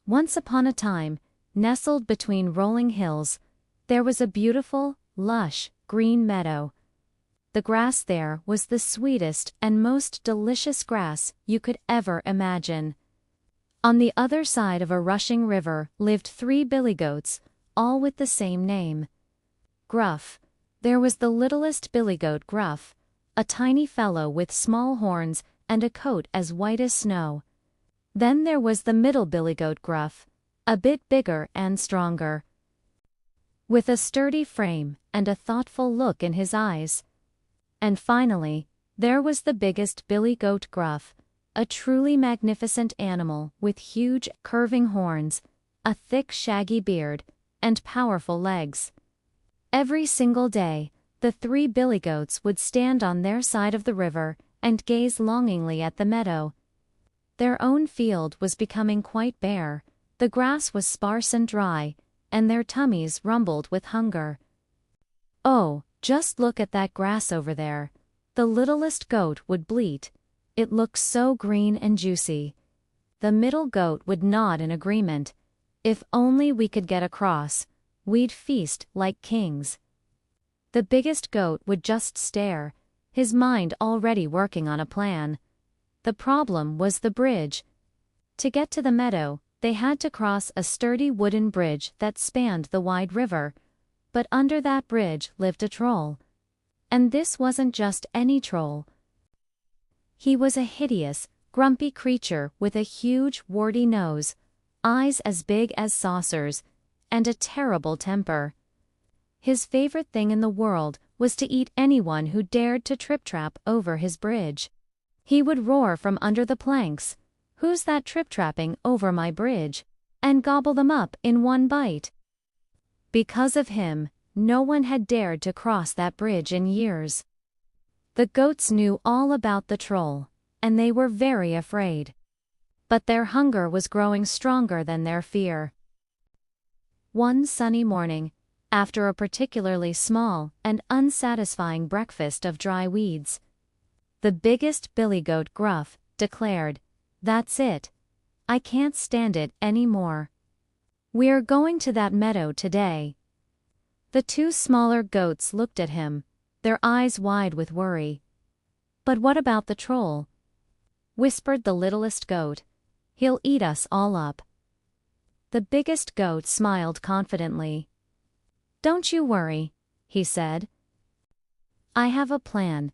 Once upon a time, nestled between rolling hills, there was a beautiful, lush, green meadow. The grass there was the sweetest and most delicious grass you could ever imagine. On the other side of a rushing river lived 3 billy goats, all with the same name. Gruff. There was the littlest billy goat Gruff, a tiny fellow with small horns and a coat as white as snow. Then there was the middle billy goat Gruff, a bit bigger and stronger, with a sturdy frame and a thoughtful look in his eyes. And finally, there was the biggest billy goat Gruff, a truly magnificent animal with huge, curving horns, a thick shaggy beard, and powerful legs. Every single day, the 3 billy goats would stand on their side of the river and gaze longingly at the meadow. Their own field was becoming quite bare, the grass was sparse and dry, and their tummies rumbled with hunger. "Oh, just look at that grass over there," the littlest goat would bleat. "It looks so green and juicy." The middle goat would nod in agreement. "If only we could get across, we'd feast like kings." The biggest goat would just stare, his mind already working on a plan. The problem was the bridge. To get to the meadow, they had to cross a sturdy wooden bridge that spanned the wide river. But under that bridge lived a troll. And this wasn't just any troll. He was a hideous, grumpy creature with a huge, warty nose, eyes as big as saucers, and a terrible temper. His favorite thing in the world was to eat anyone who dared to trip-trap over his bridge. He would roar from under the planks, "Who's that trip-trapping over my bridge?" and gobble them up in one bite. Because of him, no one had dared to cross that bridge in years. The goats knew all about the troll, and they were very afraid. But their hunger was growing stronger than their fear. One sunny morning, after a particularly small and unsatisfying breakfast of dry weeds, the biggest billy goat Gruff declared, "That's it. I can't stand it anymore. We're going to that meadow today." The two smaller goats looked at him, their eyes wide with worry. "But what about the troll?" whispered the littlest goat. "He'll eat us all up." The biggest goat smiled confidently. "Don't you worry," he said. "I have a plan.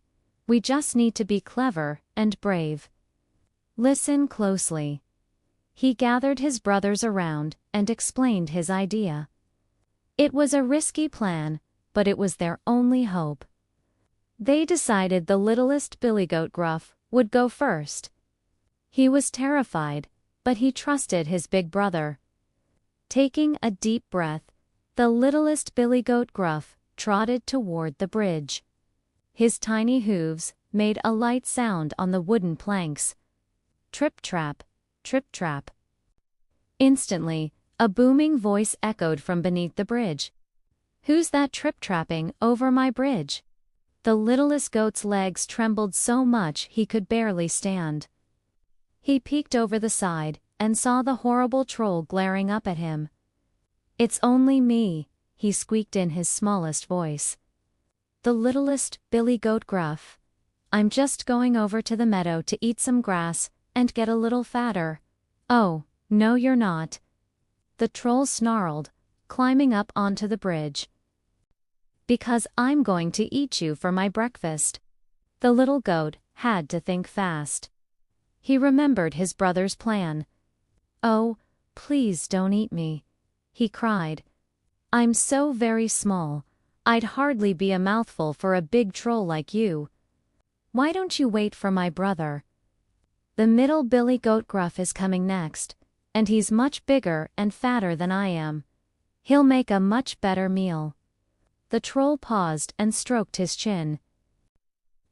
We just need to be clever and brave. Listen closely." He gathered his brothers around and explained his idea. It was a risky plan, but it was their only hope. They decided the littlest billy goat Gruff would go first. He was terrified, but he trusted his big brother. Taking a deep breath, the littlest billy goat Gruff trotted toward the bridge. His tiny hooves made a light sound on the wooden planks. Trip-trap, trip-trap. Instantly, a booming voice echoed from beneath the bridge. "Who's that trip-trapping over my bridge?" The littlest goat's legs trembled so much he could barely stand. He peeked over the side and saw the horrible troll glaring up at him. "It's only me," he squeaked in his smallest voice. "The littlest billy goat Gruff. I'm just going over to the meadow to eat some grass and get a little fatter." "Oh, no you're not," the troll snarled, climbing up onto the bridge. "Because I'm going to eat you for my breakfast." The little goat had to think fast. He remembered his brother's plan. "Oh, please don't eat me," he cried. "I'm so very small, I'd hardly be a mouthful for a big troll like you. Why don't you wait for my brother? The middle billy goat Gruff is coming next, and he's much bigger and fatter than I am. He'll make a much better meal." The troll paused and stroked his chin.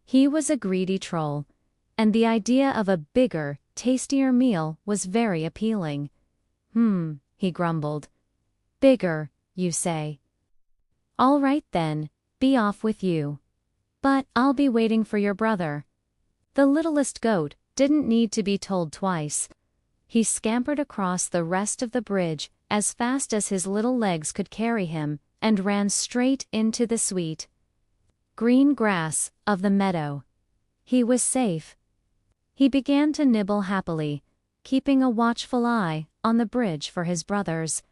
He was a greedy troll, and the idea of a bigger, tastier meal was very appealing. He grumbled. "Bigger, you say? All right then, be off with you. But I'll be waiting for your brother." The littlest goat didn't need to be told twice. He scampered across the rest of the bridge as fast as his little legs could carry him and ran straight into the sweet green grass of the meadow. He was safe. He began to nibble happily, keeping a watchful eye on the bridge for his brothers.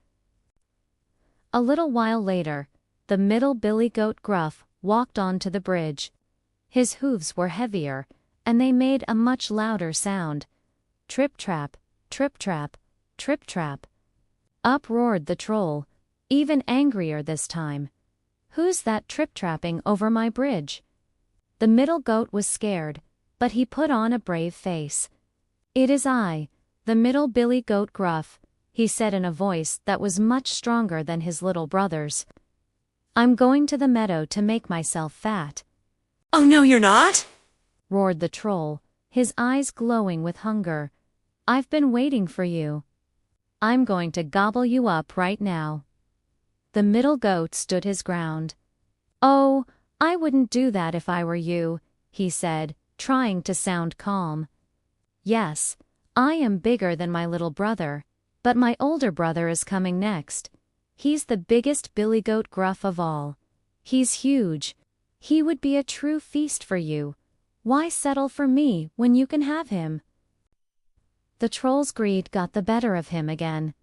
A little while later, the middle Billy Goat Gruff walked onto the bridge. His hooves were heavier, and they made a much louder sound. Trip-trap, trip-trap, trip-trap. Up roared the troll, even angrier this time. "Who's that trip-trapping over my bridge?" The middle goat was scared, but he put on a brave face. "It is I, the middle Billy Goat Gruff," he said in a voice that was much stronger than his little brother's. "I'm going to the meadow to make myself fat." "Oh no, you're not!" roared the troll, his eyes glowing with hunger. "I've been waiting for you. I'm going to gobble you up right now." The middle goat stood his ground. "Oh, I wouldn't do that if I were you," he said, trying to sound calm. "Yes, I am bigger than my little brother, but my older brother is coming next. He's the biggest Billy Goat Gruff of all. He's huge. He would be a true feast for you. Why settle for me when you can have him?" The troll's greed got the better of him again.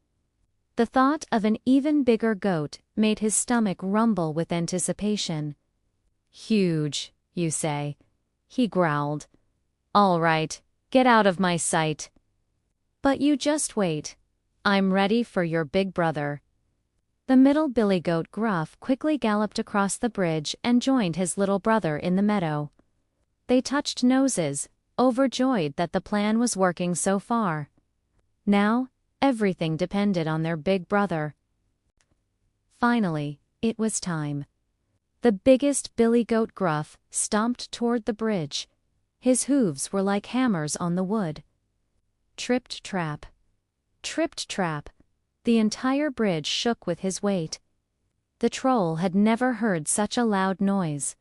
The thought of an even bigger goat made his stomach rumble with anticipation. "Huge, you say?" he growled. "All right, get out of my sight. But you just wait. I'm ready for your big brother." The middle Billy Goat Gruff quickly galloped across the bridge and joined his little brother in the meadow. They touched noses, overjoyed that the plan was working so far. Now, everything depended on their big brother. Finally, it was time. The biggest Billy Goat Gruff stomped toward the bridge. His hooves were like hammers on the wood. Tripped-trap. Tripped-trap. The entire bridge shook with his weight. The troll had never heard such a loud noise.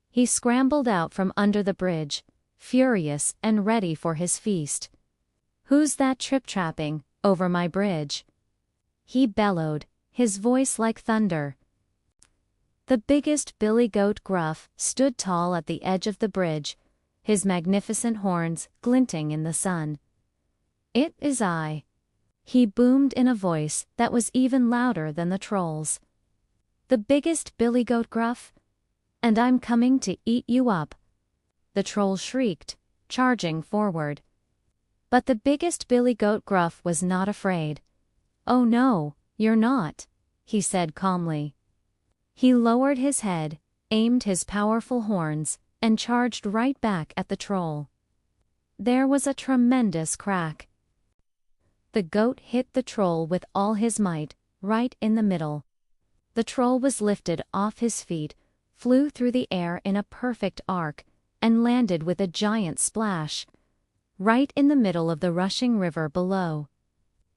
He scrambled out from under the bridge, furious and ready for his feast. "Who's that trip-trapping over my bridge?" he bellowed, his voice like thunder. The biggest Billy Goat Gruff stood tall at the edge of the bridge, his magnificent horns glinting in the sun. "It is I," he boomed in a voice that was even louder than the troll's. "The biggest Billy Goat Gruff? And I'm coming to eat you up," the troll shrieked, charging forward. But the biggest Billy Goat Gruff was not afraid. "Oh no, you're not," he said calmly. He lowered his head, aimed his powerful horns, and charged right back at the troll. There was a tremendous crack. The goat hit the troll with all his might, right in the middle. The troll was lifted off his feet, flew through the air in a perfect arc, and landed with a giant splash, right in the middle of the rushing river below.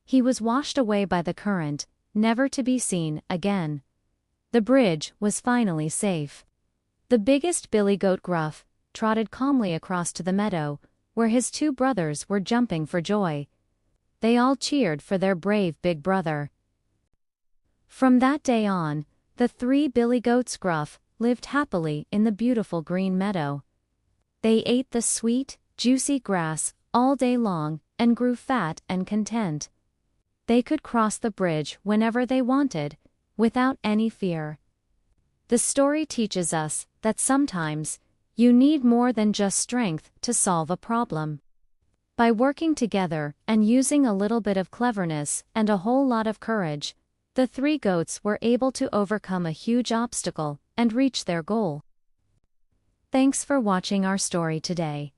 He was washed away by the current, never to be seen again. The bridge was finally safe. The biggest Billy Goat Gruff trotted calmly across to the meadow, where his two brothers were jumping for joy. They all cheered for their brave big brother. From that day on, the three Billy Goats Gruff lived happily in the beautiful green meadow. They ate the sweet, juicy grass all day long and grew fat and content. They could cross the bridge whenever they wanted, without any fear. The story teaches us that sometimes you need more than just strength to solve a problem. By working together and using a little bit of cleverness and a whole lot of courage, the three goats were able to overcome a huge obstacle and reach their goal. Thanks for watching our story today.